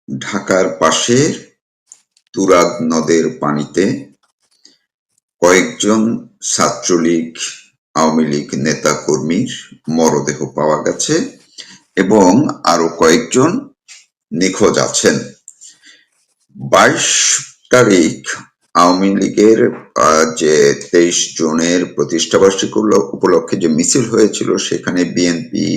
ঢাকার পাশের তুরাগ নদের পানিতে কয়েকজন ছাত্রলীগ আওয়ামী লীগ নেতা কর্মীর মরদেহ পাওয়া গেছে এবং আরো কয়েকজন নিখোঁজ আছেন। ২২ তারিখ আওয়ামী লীগের যে ২৩ জুনের প্রতিষ্ঠাবার্ষিকী উপলক্ষে যে মিছিল হয়েছিল সেখানে বিএনপি,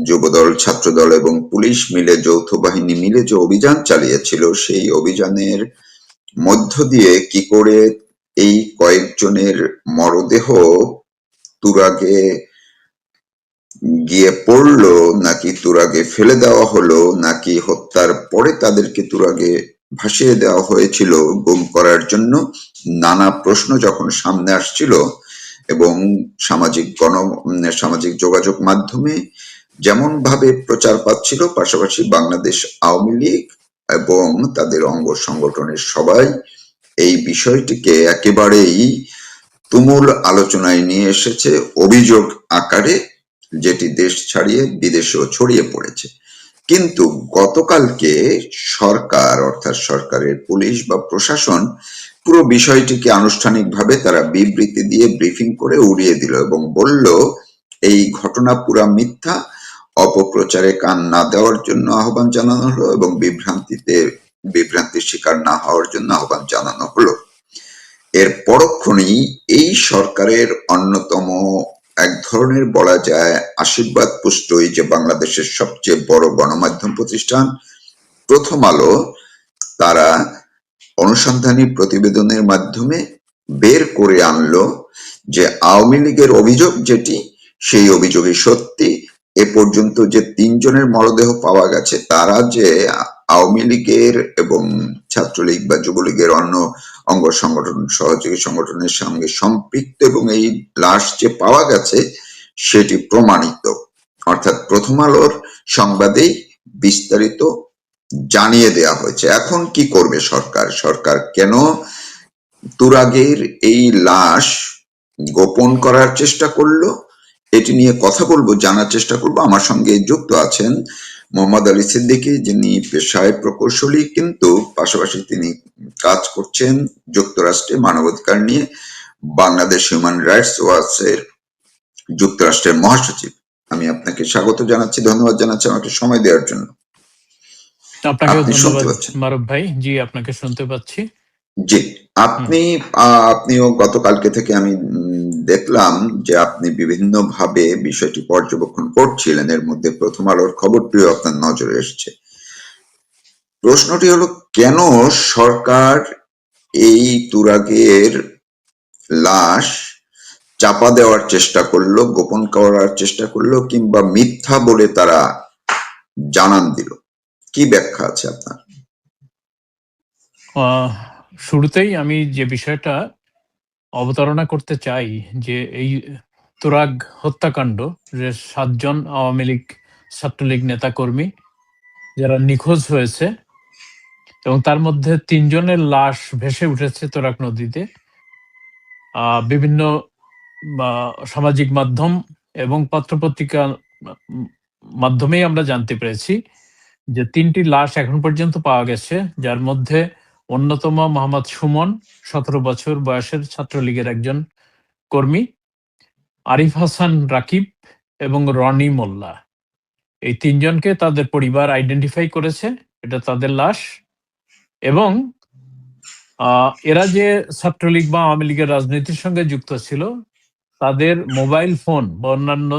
যুবদল, ছাত্রদল এবং পুলিশ মিলে যৌথ বাহিনী মিলে যে অভিযান চালিয়েছিল সেই অভিযানের মধ্য দিয়ে কি করে এই কয়েকজনের মরদেহ তুরাগে গিয়ে পড়লো, নাকি তুরাগে ফেলে দেওয়া হলো, নাকি হত্যার পরে তাদেরকে তুরাগে ভাসিয়ে দেওয়া হয়েছিল গুম করার জন্য, নানা প্রশ্ন যখন সামনে আসছিল এবং সামাজিক যোগাযোগ মাধ্যমে যেমন ভাবে প্রচার পাচ্ছিল, পাশাপাশি বাংলাদেশ আওয়ামী লীগ এবং তাদের অঙ্গ সংগঠনের সবাই এই বিষয়টিকে একেবারেই তুমুল আলোচনায় নিয়ে এসেছে অভিযোগ আকারে, যেটি দেশ ছাড়িয়ে বিদেশেও ছড়িয়ে পড়েছে। কিন্তু গতকালকে সরকার অর্থাৎ সরকারের পুলিশ বা প্রশাসন পুরো বিষয়টিকে আনুষ্ঠানিকভাবে তারা বিবৃতি দিয়ে ব্রিফিং করে উড়িয়ে দিল এবং বলল এই ঘটনা পুরা মিথ্যা, অপপ্রচারে কান না দেওয়ার জন্য আহ্বান জানানো হলো এবং বিভ্রান্তির শিকার না হওয়ার জন্য আহ্বান জানানো হলো। এর পরক্ষণেই এই সরকারের অন্যতম এক ধরনের বলা যায় আশীর্বাদ পুষ্টই যে বাংলাদেশের সবচেয়ে বড় গণমাধ্যম প্রতিষ্ঠান প্রথম আলো, তারা অনুসন্ধানী প্রতিবেদনের মাধ্যমে বের করে আনলো যে আওয়ামী লীগের অভিযোগ যেটি, সেই অভিযোগই সত্যি। এ পর্যন্ত যে ৩ জনের মরদেহ পাওয়া গেছে তারা যে আওয়ামী লীগের এবং ছাত্রলীগ বা যুবলীগের অন্য অঙ্গ সংগঠন, সহযোগী সংগঠনের সঙ্গে সম্পৃক্ত এবং এই লাশ যে পাওয়া গেছে সেটি প্রমাণিত। অর্থাৎ প্রথম আলোর সংবাদেই বিস্তারিত জানিয়ে দেয়া হয়েছে। এখন কি করবে সরকার? সরকার কেন তুরাগের এই লাশ গোপন করার চেষ্টা করলো, এটি নিয়ে কথা বলবো, জানার চেষ্টা করবো। আমার সঙ্গে যুক্ত আছেন মোহাম্মদ আলী সিদ্দিকী, যিনি পেশায় প্রকৌশলী কিন্তু পাশাপাশি তিনি কাজ করছেন যুক্তরাষ্ট্রে মানবাধিকার নিয়ে, বাংলাদেশ হিউম্যান রাইটস ওয়াচের যুক্তরাষ্ট্রের মহাসচিব। আমি আপনাকে স্বাগত জানাচ্ছি, ধন্যবাদ জানাচ্ছি আমাকে সময় দেওয়ার জন্য। আপনাকেও ধন্যবাদ মারুফ ভাই। জি, আপনাকে শুনতে পাচ্ছি। জি, আপনিও গতকালকে থেকে আমি দেখলাম যে আপনি বিভিন্ন ভাবে বিষয়টি পর্যবেক্ষণ করছিলেন, এর মধ্যে প্রথম আলোর খবরটিও আপনার নজরে এসেছে। প্রশ্নটি হলো কেন সরকার এই তুরাগের লাশ চাপা দেওয়ার চেষ্টা করলো, গোপন করার চেষ্টা করলো, কিংবা মিথ্যা বলে তারা জানান দিল? কি ব্যাখ্যা আছে আপনার? শুরুতেই আমি যে বিষয়টা অবতারণা করতে চাই যে এই তুরাগ হত্যাকাণ্ড, যে ৭ জন আওয়ামী লীগ ছাত্রলীগ নেতাকর্মী যারা নিখোঁজ হয়েছে এবং তার মধ্যে ৩ জনের লাশ ভেসে উঠেছে তুরাগ নদীতে। বিভিন্ন সামাজিক মাধ্যম এবং পত্রপত্রিকা মাধ্যমেই আমরা জানতে পেরেছি যে ৩টি লাশ এখন পর্যন্ত পাওয়া গেছে, যার মধ্যে অন্যতম মোহাম্মদ সুমন, ১৭ বছর বয়সের ছাত্রলীগের একজন কর্মী, আরিফ হাসান রাকিব এবং রনি মোল্লা। এই ৩ জনকে তাদের পরিবার আইডেন্টিফাই করেছে, এটা তাদের লাশ। এবং এরা যে ছাত্রলীগ বা আওয়ামী লীগের রাজনীতির সঙ্গে যুক্ত ছিল, তাদের মোবাইল ফোন বা অন্যান্য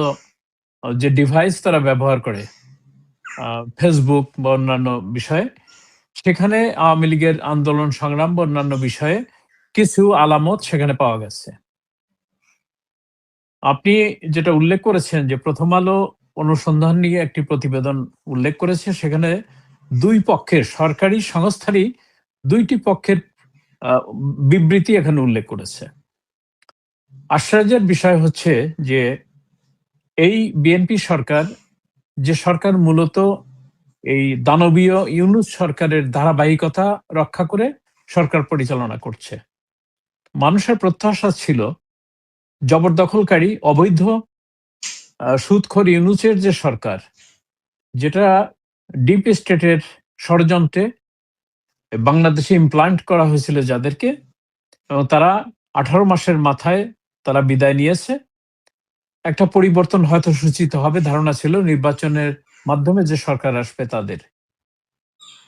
যে ডিভাইস তারা ব্যবহার করে, ফেসবুক বা অন্যান্য বিষয়ে, সেখানে আওয়ামী লীগের আন্দোলন সংগ্রাম বা অন্যান্য বিষয়ে কিছু আলামত সেখানে পাওয়া গেছে। আপনি যেটা উল্লেখ করেছেন যে প্রথম আলো অনুসন্ধান নিয়ে একটি প্রতিবেদন উল্লেখ করেছে, সেখানে দুই পক্ষের, সরকারি সংস্থারই ২টি পক্ষের বিবৃতি এখানে উল্লেখ করেছে। আশ্চর্যের বিষয় হচ্ছে যে এই বিএনপি সরকার, যে সরকার মূলত এই দানবীয় ইউনূস সরকারের ধারাবাহিকতা রক্ষা করে সরকার পরিচালনা করছে, মানুষের প্রত্যাশা ছিল জবরদখলকারী অবৈধ সুদখোর ইউনূসের যে সরকার, যেটা ডিপ স্টেটের ষড়যন্ত্রে বাংলাদেশে ইমপ্লান্ট করা হয়েছিল যাদেরকে, এবং তারা 18 মাসের মাথায় তারা বিদায় নিয়েছে। একটা পরিবর্তন হয়তো সূচিত হবে, ধারণা ছিল নির্বাচনের মাধ্যমে যে সরকার আসবে তাদের।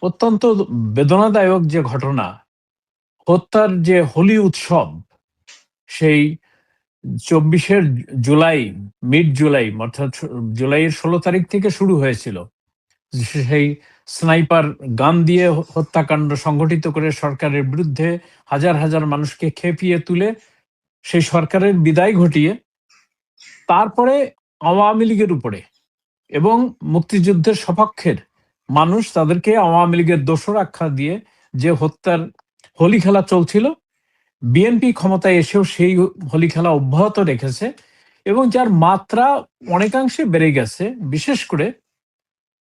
অত্যন্ত বেদনাদায়ক যে ঘটনা, হত্যার যে হোলি উৎসব, সেই 24 জুলাই, মিড জুলাই, অর্থাৎ জুলাইয়ের 16 তারিখ থেকে শুরু হয়েছিল। সেই স্নাইপার গান দিয়ে হত্যাকাণ্ড সংগঠিত করে সরকারের বিরুদ্ধে হাজার হাজার মানুষকে খেপিয়ে তুলে সেই সরকারের বিদায় ঘটিয়ে তারপরে আওয়ামী লীগের উপরে এবং মুক্তিযুদ্ধের সপক্ষের মানুষ তাদেরকে আওয়ামী লীগের দোসর আখ্যা দিয়ে যে হত্যার হোলি খেলা চলছিল, বিএনপি ক্ষমতায় এসেও সেই হোলি খেলা অব্যাহত রেখেছে এবং যার মাত্রা অনেকাংশে বেড়ে গেছে। বিশেষ করে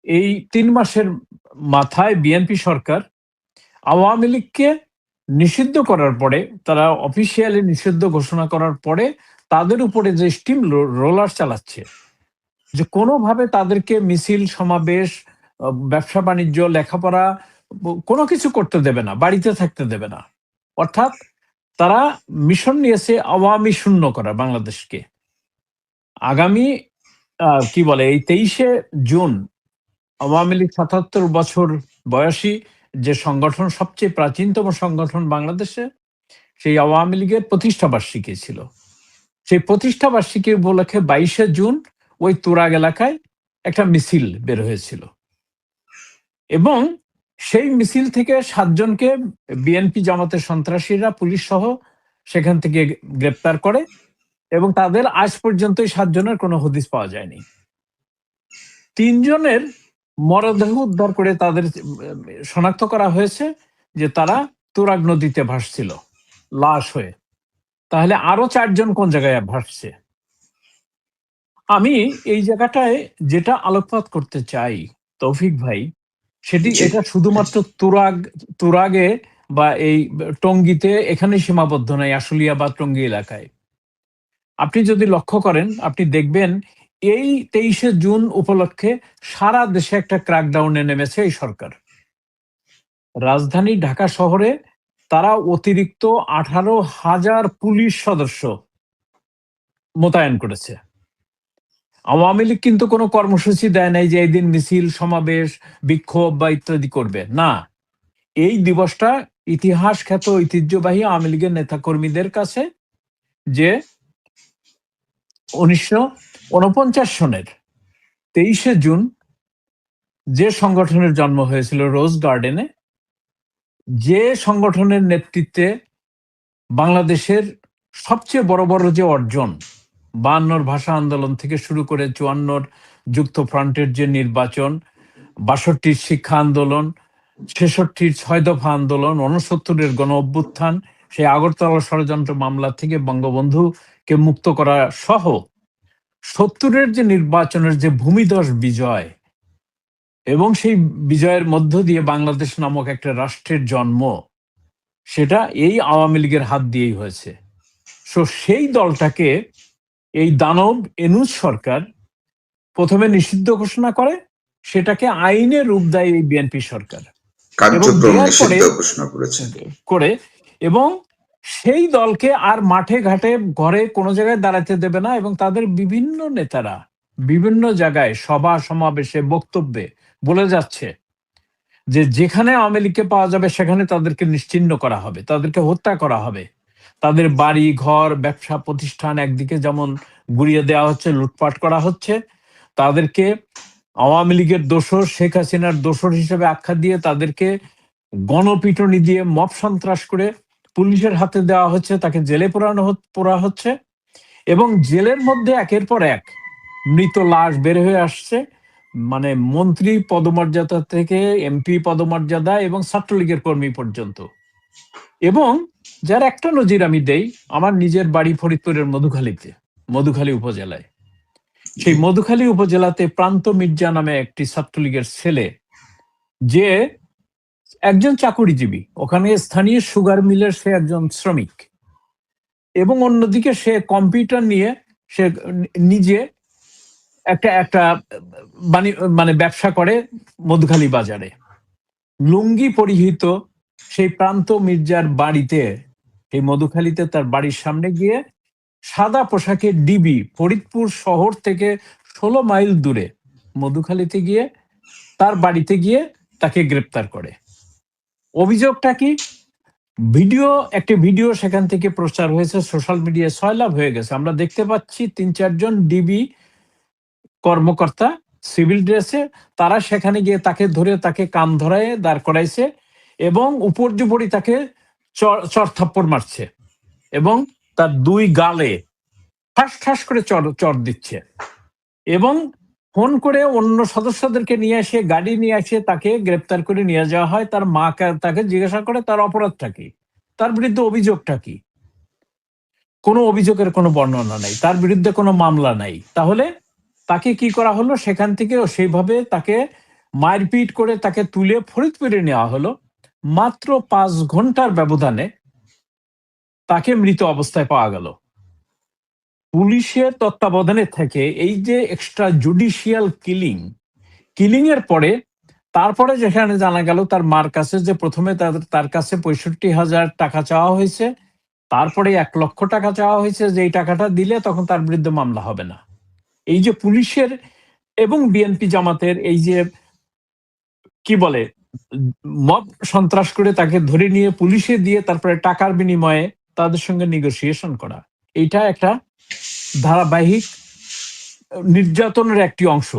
এই 3 মাসের মাথায় বিএনপি সরকার আওয়ামী লীগকে নিষিদ্ধ করার পরে, তারা অফিসিয়ালি নিষিদ্ধ ঘোষণা করার পরে তাদের উপরে যে স্টিম রোলার চালাচ্ছে, যে কোনোভাবে তাদেরকে মিছিল সমাবেশ, ব্যবসা বাণিজ্য, লেখাপড়া কোনো কিছু করতে দেবে না, বাড়িতে থাকতে দেবে না। অর্থাৎ তারা মিশন নিয়েছে আওয়ামী শূন্য করা বাংলাদেশকে। আগামী কি বলে এই 23শে জুন আওয়ামী লীগ ৭৭ বছর বয়সী যে সংগঠন, সবচেয়ে প্রাচীনতম সংগঠন বাংলাদেশে, সেই আওয়ামী লীগের প্রতিষ্ঠা বার্ষিকী ছিল। সেই প্রতিষ্ঠা বার্ষিকী উপলক্ষে 22শে জুন ওই তুরাগ এলাকায় একটা মিছিল বের হয়েছিল এবং সেই মিছিল থেকে 7 জনকে বিএনপি জামাতের সন্ত্রাসীরা পুলিশ সহ সেখান থেকে গ্রেপ্তার করে এবং তাদের আজ পর্যন্ত 7 জনের কোনো হদিস পাওয়া যায়নি। 3 জনের মরদেহ উদ্ধার করে তাদের শনাক্ত করা হয়েছে যে তারা তুরাগ নদীতে ভাসছিল লাশ হয়ে। তাহলে আরো 4 জন কোন জায়গায় ভাসছে? আমি এই জায়গাটায় যেটা আলোকপাত করতে চাই তৌফিক ভাই, সেটি জি। এটা শুধুমাত্র তুরাগে বা এই টঙ্গীতে এখানে সীমাবদ্ধ নয়, আশুলিয়া বা টঙ্গী এলাকায়। আপনি যদি লক্ষ্য করেন, আপনি দেখবেন এই 23শে জুন উপলক্ষে সারা দেশে একটা ক্র্যাকডাউনে নেমেছে এই সরকার। রাজধানী ঢাকা শহরে তারা অতিরিক্ত 18,000 পুলিশ সদস্য মোতায়েন করেছে। আওয়ামী লীগ কিন্তু কোনো কর্মসূচি দেয় নাই যে এই দিন মিছিল সমাবেশ বিক্ষোভ বা ইত্যাদি করবে না। এই দিবসটা ইতিহাস খ্যাত ঐতিহ্যবাহী আওয়ামী লীগের নেতাকর্মীদের কাছে, যে 1949 সনের 23শে জুন যে সংগঠনের জন্ম হয়েছিল রোজ গার্ডেনে, যে সংগঠনের নেতৃত্বে বাংলাদেশের সবচেয়ে বড় বড় যে অর্জন, 52'র ভাষা আন্দোলন থেকে শুরু করে 54'র যুক্ত ফ্রন্টের যে নির্বাচন, 62'র শিক্ষা আন্দোলন, 66'র 6 দফা আন্দোলন, 69'এর গণ অভ্যুত্থান, সেই আগরতলা ষড়যন্ত্র মামলা থেকে বঙ্গবন্ধুকে মুক্ত করা সহ 70'এর যে নির্বাচনের যে ভূমিধস বিজয় এবং সেই বিজয়ের মধ্য দিয়ে বাংলাদেশ নামক একটা রাষ্ট্রের জন্ম, সেটা এই আওয়ামী লীগের হাত দিয়েই হয়েছে। সেই দলটাকে এই দানব এনুজ সরকার প্রথমে নিষিদ্ধ ঘোষণা করে, সেটাকে আইনে রূপ দেয় এই বিএনপি সরকার এবং কার্যক্রম দেওয়ার পরে নিষিদ্ধ ঘোষণা করেছে। করে এবং সেই দলকে আর মাঠে ঘাটে ঘরে কোনো জায়গায় দাঁড়াতে দেবে না এবং তাদের বিভিন্ন নেতারা বিভিন্ন জায়গায় সভা সমাবেশে বক্তব্যে বলে যাচ্ছে যে যেখানে আওয়ামী লীগকে পাওয়া যাবে সেখানে তাদেরকে নিশ্চিহ্ন করা হবে, তাদেরকে হত্যা করা হবে, তাদের বাড়ি ঘর ব্যবসা প্রতিষ্ঠান একদিকে যেমন গুড়িয়ে দেওয়া হচ্ছে, লুটপাট করা হচ্ছে, তাদেরকে আওয়ামী লীগের দোসর, শেখ হাসিনার দোসর হিসেবে আখ্যা দিয়ে তাদেরকে গণপিটুনি দিয়ে মব সন্ত্রাস করে পুলিশের হাতে দেওয়া হচ্ছে, তাকে জেলে পোড়া হচ্ছে এবং জেলের মধ্যে একের পর এক মৃত লাশ বের হয়ে আসছে, মানে মন্ত্রী পদমর্যাদা থেকে এমপি পদমর্যাদা এবং ছাত্রলীগের কর্মী পর্যন্ত। এবং যার একটা নজির আমি দেই, আমার নিজের বাড়ি ফরিদপুরের মধুখালী উপজেলায়। সেই মধুখালী উপজেলাতে প্রান্ত মির্জা নামে একটি ছাত্রলীগের ছেলে, যে একজন চাকুরিজীবী, ওখানে স্থানীয় সুগার মিলের সে একজন শ্রমিক এবং অন্যদিকে সে কম্পিউটার নিয়ে সে নিজে একটা একটা মানে ব্যবসা করে মধুখালী বাজারে। লুঙ্গি পরিহিত সেই প্রান্ত মির্জার বাড়িতে, এই মধুখালীতে তার বাড়ির সামনে গিয়ে সাদা পোশাকে ডিবি ফরিদপুর শহর থেকে ১৬ মাইল দূরে মধুখালীতে গিয়ে তার বাড়িতে গিয়ে তাকে গ্রেপ্তার করে। অভিযোগটা কি? একটি ভিডিও সেখান থেকে প্রচার হয়েছে, সোশ্যাল মিডিয়ায় সয়লাভ হয়ে গেছে। আমরা দেখতে পাচ্ছি ৩-৪ জন ডিবি কর্মকর্তা সিভিল ড্রেসে, তারা সেখানে গিয়ে তাকে ধরে তাকে কান ধরায় দাঁড় করাইছে এবং উপর্যুপরি তাকে চড়-থাপ্পড় মারছে এবং তার ২ গালে ঠাস ঠাস করে চড় দিচ্ছে এবং ফোন করে অন্য সদস্যদেরকে নিয়ে এসে গাড়ি নিয়ে এসে তাকে গ্রেপ্তার করে নিয়ে যাওয়া হয়। তার মা তাকে জিজ্ঞাসা করে তার অপরাধটা কি, তার বিরুদ্ধে অভিযোগটা কি। কোনো অভিযোগের কোনো বর্ণনা নাই, তার বিরুদ্ধে কোনো মামলা নাই। তাহলে তাকে কি করা হলো? সেখান থেকেও সেইভাবে তাকে মারপিট করে তাকে তুলে ফরিদপুরে নেওয়া হলো। মাত্র ৫ ঘন্টার ব্যবধানে তাকে মৃত অবস্থায় পাওয়া গেল। পুলিশের তত্ত্বাবধানে থেকে এই যে এক্সট্রা জুডিশিয়াল কিলিং এর পরে তারপরে যেখানে জানা গেল তার মার কাছে যে প্রথমে তার কাছে ৬৫,০০০ টাকা চাওয়া হয়েছে, তারপরে ১,০০,০০০ টাকা চাওয়া হয়েছে, যে এই টাকাটা দিলে তখন তার বিরুদ্ধে মামলা হবে না। এই যে পুলিশের এবং বিএনপি জামাতের এই যে কি বলে মব সন্ত্রাস করে তাকে ধরে নিয়ে পুলিশে দিয়ে তারপরে টাকার বিনিময়ে তাদের সঙ্গে নেগোসিয়েশন করা, এইটা একটা ধারাবাহিক নির্যাতনের একটি অংশ।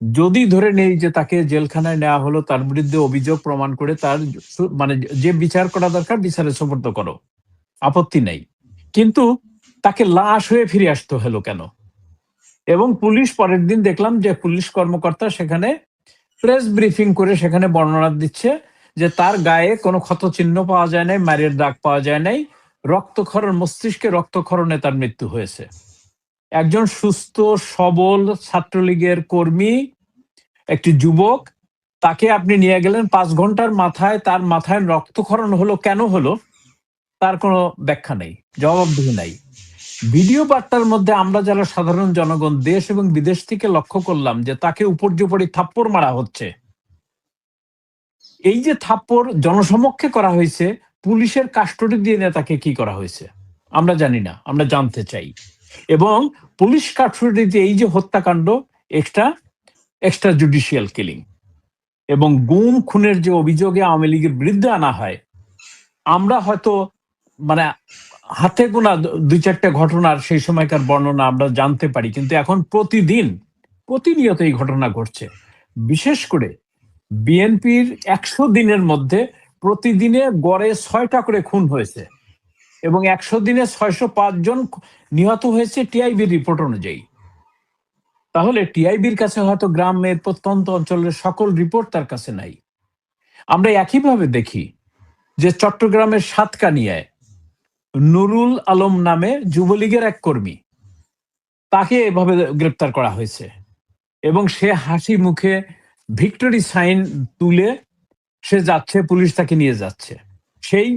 যদি ধরে নেই যে তাকে জেলখানায় নেওয়া হলো, তার বিরুদ্ধে অভিযোগ প্রমাণ করে তার মানে যে বিচার করা দরকার বিচারে সোপর্দ করো, আপত্তি নাই। কিন্তু তাকে লাশ হয়ে ফিরে আসতে হলো কেন? এবং পুলিশ পরের দিন দেখলাম যে পুলিশ কর্মকর্তা সেখানে প্রেস ব্রিফিং করে সেখানে বর্ণনা দিচ্ছে যে তার গায়ে কোনো ক্ষত চিহ্ন পাওয়া যায় নাই, মারের দাগ পাওয়া যায় নাই, রক্তক্ষরণ, মস্তিষ্কে রক্তক্ষরণে তার মৃত্যু হয়েছে। একজন সুস্থ সবল ছাত্রলীগের কর্মী, একটি যুবক, তাকে আপনি নিয়ে গেলেন ৫ ঘন্টার মাথায়, তার মাথায় রক্তক্ষরণ হলো কেন হলো তার কোনো ব্যাখ্যা নেই, জবাবদিহি নাই। ভিডিও বার্তার মধ্যে আমরা যারা সাধারণ জনগণ দেশ এবং বিদেশ থেকে লক্ষ্য করলাম যে তাকে উপর্যুপরি থাপ্পড় মারা হচ্ছে। এই যে থাপ্পড় জনসমক্ষে করা হয়েছে, পুলিশের কাস্টডি দিয়ে তাকে কি করা হয়েছে আমরা জানি না, আমরা জানতে চাই। এবং পুলিশ কাস্টডিতে এই যে হত্যাকাণ্ড, এক্সট্রা জুডিশিয়াল কিলিং এবং গুম খুনের যে অভিযোগে আওয়ামী লীগের বিরুদ্ধে আনা হয়, আমরা হয়তো মানে হাতে গোনা ২-৪টা ঘটনার সেই সময়কার বর্ণনা আমরা জানতে পারি, কিন্তু এখন প্রতিনিয়ত এই ঘটনা ঘটছে। বিশেষ করে বিএনপির ১০০ দিনের মধ্যে প্রতিদিনে গড়ে ৬টা করে খুন হয়েছে এবং ১০০ দিনে ৬০৫ জন নিহত হয়েছে টিআইবির রিপোর্ট অনুযায়ী। তাহলে টিআইবির কাছে হয়তো গ্রামের প্রত্যন্ত অঞ্চলের সকল রিপোর্ট তার কাছে নাই। আমরা একইভাবে দেখি যে চট্টগ্রামের সাতকানিয়ায় নুরুল আলম নামে যুবলীগের এক কর্মী, তাকে এভাবে গ্রেপ্তার করা হয়েছে এবং সে হাসি মুখে ভিক্টরি সাইন তুলে সে যাচ্ছে, পুলিশ তাকে নিয়ে যাচ্ছে। সেই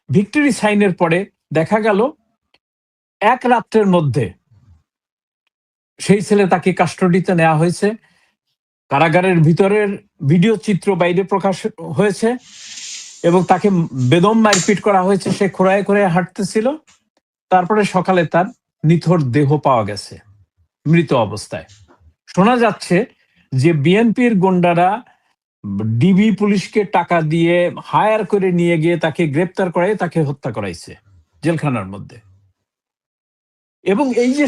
ভিক্টরি সাইনের পরে দেখা গেল এক রাত্রের মধ্যে সেই ছেলে তাকে কাস্টডিতে নেওয়া হয়েছে, কারাগারের ভিতরের ভিডিও চিত্র বাইরে প্রকাশ হয়েছে এবং তাকে বেদম মারপিট করা হয়েছে, সে খোঁড়ায় খোঁড়ায় হাঁটতেছিল। তারপরে সকালে তার নিথর দেহ পাওয়া গেছে মৃত অবস্থায়। শোনা যাচ্ছে যে বিএনপির গুন্ডারা ডিবি পুলিশকে টাকা দিয়ে হায়ার করে নিয়ে গিয়ে তাকে গ্রেপ্তার করায় তাকে হত্যা করাইছে জেলখানার মধ্যে। এবং এই যে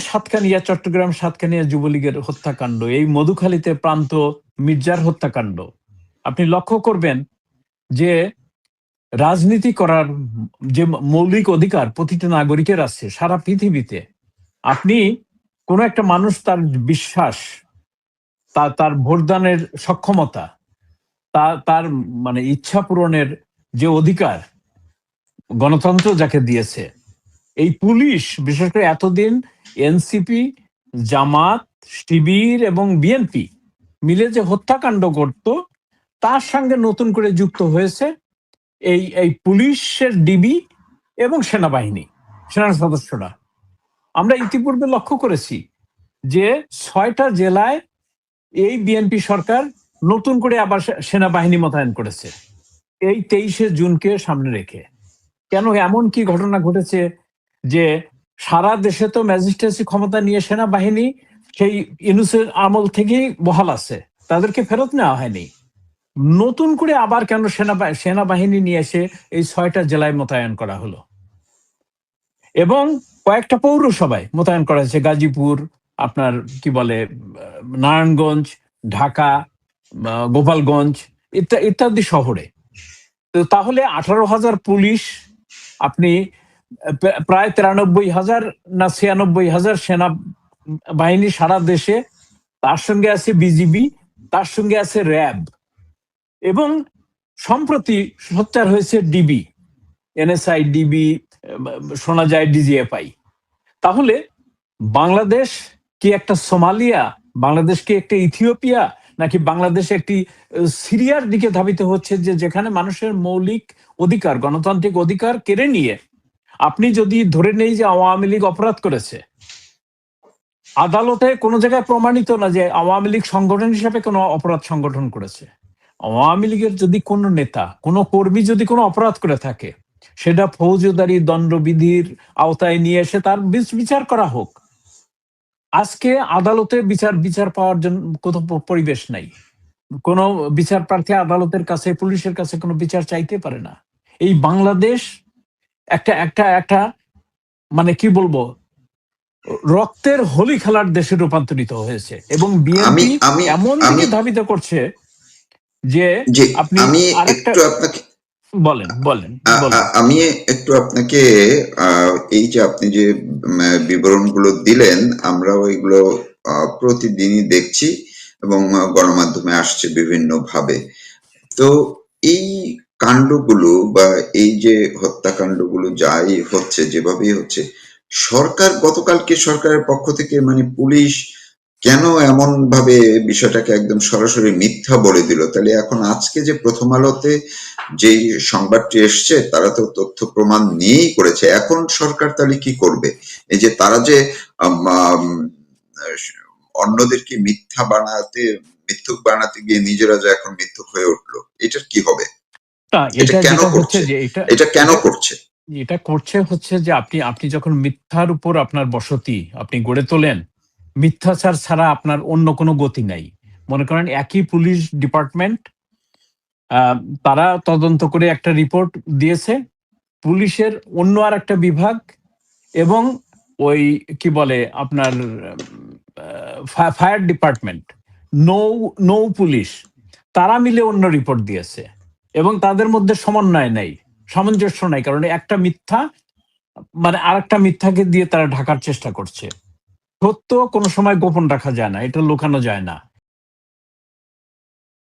চট্টগ্রাম সাতকানিয়া যুবলীগের হত্যাকাণ্ড, এই মধুখালীতে প্রান্ত মির্জার হত্যাকাণ্ড, আপনি লক্ষ্য করবেন যে রাজনীতি করার যে মৌলিক অধিকার প্রতিটা নাগরিকের আছে সারা পৃথিবীতে। আপনি কোন একটা মানুষ তার বিশ্বাস, তার ভোটদানের সক্ষমতা, তার মানে ইচ্ছা পূরণের যে অধিকার গণতন্ত্র যাকে দিয়েছে, এই পুলিশ বিশেষ করে এতদিন এনসিপি, জামাত, শিবির এবং বিএনপি মিলে যে হত্যাকাণ্ড করত, তার সঙ্গে নতুন করে যুক্ত হয়েছে এই পুলিশের ডিবি এবং সেনার সদস্যরা। আমরা ইতিপূর্বে লক্ষ্য করেছি যে ৬টা জেলায় এই বিএনপি সরকার নতুন করে আবার সেনাবাহিনী মোতায়েন করেছে এই 23শে জুনকে সামনে রেখে। কেন এমন কি ঘটনা ঘটেছে যে সারা দেশে তো ম্যাজিস্ট্রেসি ক্ষমতা নিয়ে সেনাবাহিনী সেই ইউনূসের আমল থেকেই বহাল আছে, তাদেরকে ফেরত নেওয়া হয়নি। নতুন করে আবার কেন সেনাবাহিনী নিয়ে এসে এই 6টা জেলায় মোতায়েন করা হলো? এবং কয়েকটা পৌরসভায় মোতায়েন করা হয়েছে, গাজীপুর, আপনার কি বলে নারায়ণগঞ্জ, ঢাকা, গোপালগঞ্জ ইত্যাদি শহরে। তো তাহলে 18,000 পুলিশ, আপনি প্রায় 93,000 না 96,000 সেনা বাহিনী সারা দেশে, তার সঙ্গে আছে বিজিবি, তার সঙ্গে আছে র্যাব, এবং সম্প্রতি সোচ্চার হয়েছে ডিবি, এনএসআই, ডিবি, শোনা যায় ডিজিএফআই। তাহলে বাংলাদেশ কি একটা সোমালিয়া, বাংলাদেশ কি একটা ইথিওপিয়া, নাকি বাংলাদেশ একটি সিরিয়ার দিকে ধাবিত হচ্ছে, যে যেখানে মানুষের মৌলিক অধিকার, গণতান্ত্রিক অধিকার কেড়ে নিয়ে, আপনি যদি ধরে নেই যে আওয়ামী লীগ অপরাধ করেছে, আদালতে কোনো জায়গায় প্রমাণিত না যে আওয়ামী লীগ সংগঠন হিসেবে কোনো অপরাধ সংগঠন করেছে। আওয়ামী লীগের যদি কোনো নেতা, কোনো কর্মী যদি কোনো অপরাধ করে থাকে, সেটা ফৌজদারি দণ্ডবিধির আওতায় নিয়ে এসে তার বিচার করা হোক। আজকে আদালতে বিচার পাওয়ার জন্য কোন পরিবেশ নাই। কোন বিচার প্রার্থী আদালতের কাছে, পুলিশের কাছে কোনো বিচার চাইতে পারে না। এই বাংলাদেশ একটা একটা একটা মানে কি বলবো, রক্তের হোলি খেলার দেশে রূপান্তরিত হয়েছে, এবং আমি বিএনপি আমি এমন আমি দিকে ধাবিত করছে যে যে আপনি আমি আরেকটা একটু আপনাকে বলেন বলেন আ- বলেন। আ- আমি একটু আপনাকে এই যে আপনি যে বিবরণগুলো দিলেন, আমরাও এগুলো প্রতিদিনই দেখছি এবং গণমাধ্যমে আসছে বিভিন্ন ভাবে। তো এই কাণ্ডগুলো বা এই যে হত্যাকাণ্ডগুলো যাই হচ্ছে, যেভাবেই হচ্ছে, গতকালকে সরকারের পক্ষ থেকে মানে পুলিশ কেন এমন ভাবে বিষয়টাকে একদম সরাসরি মিথ্যা বলে দিল? তাহলে এখন আজকে যে প্রথম আলোতে যেই সংবাদটি এসছে, তারা তো তথ্য প্রমাণ নিয়েই করেছে। এখন সরকার তাহলে কি করবে? এই যে তারা যে আম, আম, অন্যদেরকে মিথ্যুক বানাতে গিয়ে নিজেরা যে এখন মিথ্যুক হয়ে উঠলো, এটার কি হবে? না, এটা এটা কেন যেটা হচ্ছে করছে? যে এটা এটা কেন এটা করছে? এটা করছে হচ্ছে যে আপনি যখন মিথ্যার উপর আপনার বসতি আপনি গড়ে তোলেন, মিথ্যাচার ছাড়া আপনার অন্য কোনো গতি নাই। মনে করেন একই পুলিশ ডিপার্টমেন্ট, তারা তদন্ত করে একটা রিপোর্ট দিয়েছে, পুলিশের অন্য আর একটা বিভাগ এবং ওই কি বলে আপনার ফায়ার ডিপার্টমেন্ট, নৌ নৌ পুলিশ, তারা মিলে অন্য রিপোর্ট দিয়েছে, এবং তাদের মধ্যে সমন্বয় নাই, সামঞ্জস্য নাই, কারণ একটা মিথ্যা মানে আরেকটা মিথ্যাকে দিয়ে তারা ঢাকার চেষ্টা করছে। সত্য কোনো সময় গোপন রাখা যায় না, এটা লুকানো যায় না।